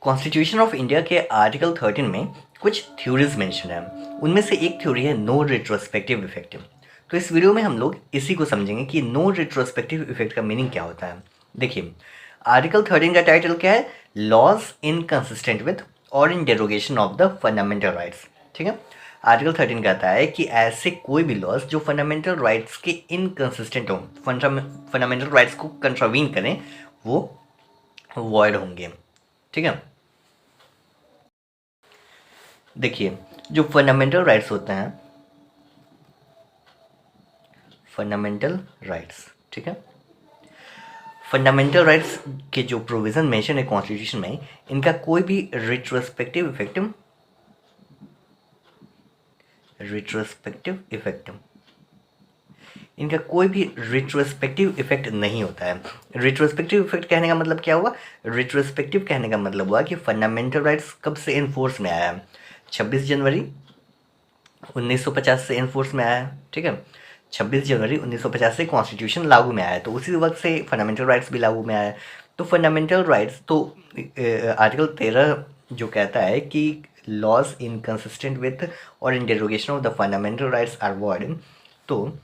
Constitution of India के article 13 में कुछ थ्योरीज मेंशन है। उनमें से एक थ्योरी है नो रिट्रोस्पेक्टिव इफेक्ट। तो इस वीडियो में हम लोग इसी को समझेंगे कि नो रिट्रोस्पेक्टिव इफेक्ट का मीनिंग क्या होता है। देखिए, आर्टिकल 13 का टाइटल क्या है? लॉज इनकंसिस्टेंट विथ और in derogation of the fundamental rights. ठीक है, आर्टिकल 13 कहता है कि ऐसे कोई भी लॉज जो फंडामेंटल राइट्स के इनकंसिस्टेंट हो, फंडामेंटल राइट्स को कंट्रावीन करें, वो वॉइड होंगे। ठीक है, देखिए, जो फंडामेंटल राइट्स होते हैं, फंडामेंटल राइट्स, ठीक है, फंडामेंटल राइट्स के जो प्रोविजन मेंशन है कॉन्स्टिट्यूशन में, इनका कोई भी रिट्रोस्पेक्टिव इफेक्ट इनका कोई भी रिट्रोस्पेक्टिव इफेक्ट नहीं होता है। रिट्रोस्पेक्टिव इफेक्ट कहने का मतलब क्या हुआ? रिट्रोस्पेक्टिव कहने का मतलब हुआ कि फंडामेंटल राइट्स कब से इन्फोर्स में आया है? 26 जनवरी 1950 से इन्फोर्स में आया है। ठीक है, 26 जनवरी 1950 से कॉन्स्टिट्यूशन लागू में आया है, तो उसी वक्त से फंडामेंटल राइट्स भी लागू में आया है। तो फंडामेंटल राइट्स तो आर्टिकल 13 जो कहता है कि लॉज इनकंसिस्टेंट विथ और in derogation of the fundamental rights are void, तो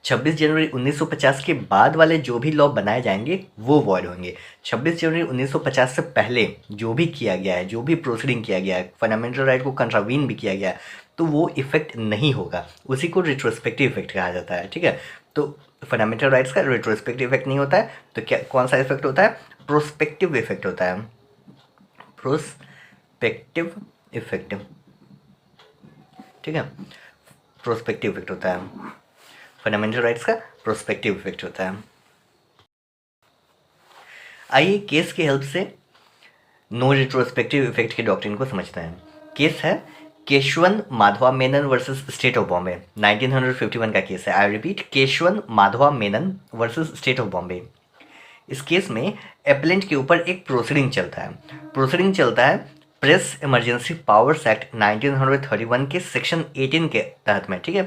26 जनवरी 1950 के बाद वाले जो भी लॉ बनाए जाएंगे वो वॉइड होंगे। 26 जनवरी 1950 से पहले जो भी किया गया है, जो भी प्रोसीडिंग किया गया है, फंडामेंटल राइट को कंट्रावीन भी किया गया है, तो वो इफेक्ट नहीं होगा। उसी को रिट्रोस्पेक्टिव इफेक्ट कहा जाता है। ठीक है, तो फंडामेंटल राइट्स का रिट्रोस्पेक्टिव इफेक्ट नहीं होता है, तो क्या कौन सा इफेक्ट होता है? प्रोस्पेक्टिव इफेक्ट होता है। प्रोस्पेक्टिव इफेक्ट, ठीक है, प्रोस्पेक्टिव इफेक्ट होता है। फंडामेंटल राइट्स का प्रोस्पेक्टिव इफेक्ट होता है। आइए केस की हेल्प से नो रिट्रोस्पेक्टिव इफेक्ट के डॉक्ट्रिन को समझते हैं। केस है Keshavan Madhava Menon versus state of Bombay, 1951 का केस है। I repeat, Keshavan Madhava Menon versus state of Bombay. इस केस में एप्लेंट के ऊपर एक प्रोसीडिंग चलता है प्रेस इमरजेंसी पावर्स एक्ट 1931 के सेक्शन 18 के तहत में। ठीक है,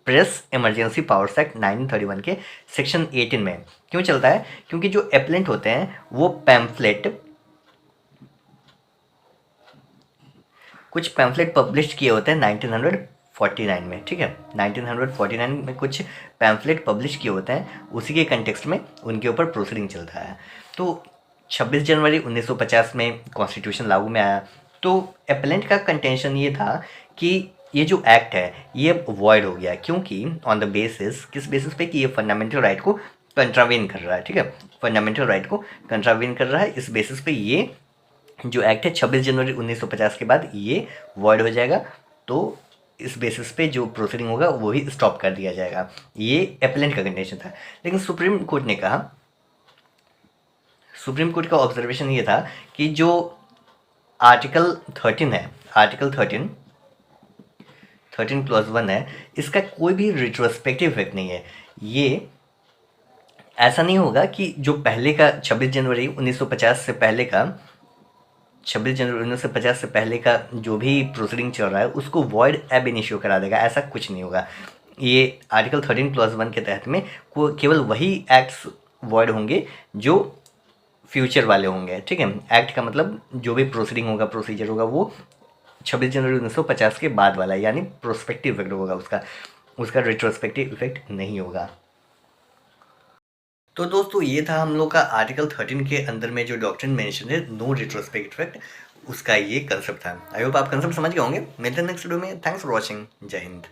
प्रेस इमरजेंसी पावर्स एक्ट 1931 के सेक्शन 18 में क्यों चलता है? क्योंकि जो एप्लेंट होते हैं वो कुछ पैम्फलेट पब्लिश किए होते हैं 1949 में। ठीक है, 1949 में कुछ पैम्फलेट पब्लिश किए होते हैं, उसी के कंटेक्स्ट में उनके ऊपर प्रोसीडिंग चलता है। तो 26 जनवरी 1950 में कॉन्स्टिट्यूशन लागू में आया, तो एप्लेंट का कंटेंशन ये था कि ये जो एक्ट है ये वॉइड हो गया, क्योंकि ऑन द बेसिस, किस बेसिस पे? कि ये फंडामेंटल राइट को कंट्रावेन कर रहा है। ठीक है, फंडामेंटल राइट को कंट्रावेन कर रहा है, इस बेसिस पे ये जो एक्ट है 26 जनवरी 1950 के बाद ये वॉइड हो जाएगा। तो इस बेसिस पे जो प्रोसीडिंग होगा वो ही स्टॉप कर दिया जाएगा। ये एप्लेंट का कंडीशन था। लेकिन सुप्रीम कोर्ट ने कहा, सुप्रीम कोर्ट का ऑब्जर्वेशन ये था कि जो आर्टिकल 13 है, आर्टिकल 13+1 है, इसका कोई भी रिट्रोस्पेक्टिव इफेक्ट नहीं है। ये ऐसा नहीं होगा कि जो पहले का 26 जनवरी 1950 से पहले का 26 जनवरी 1950 से पहले का जो भी प्रोसीडिंग चल रहा है उसको वॉइड एब इनिशियो करा देगा, ऐसा कुछ नहीं होगा। ये आर्टिकल 13+1 के तहत में केवल वही एक्ट्स वॉइड होंगे जो फ्यूचर वाले होंगे। ठीक है, एक्ट का मतलब जो भी प्रोसीडिंग होगा, प्रोसीजर होगा, वो 26 जनवरी 1950 के बाद वाला, यानी प्रोस्पेक्टिव इफेक्ट होगा उसका रिट्रोस्पेक्टिव इफेक्ट नहीं होगा। तो दोस्तों, ये था हम लोग का आर्टिकल 13 के अंदर में जो डॉक्ट्रिन मेंशन है नो रिट्रोस्पेक्टिव इफेक्ट, उसका ये कंसेप्ट था। आई होप आप कंसेप्ट समझ गए होंगे। मिलते हैं नेक्स्ट वीडियो में। Thanks for watching. जय हिंद।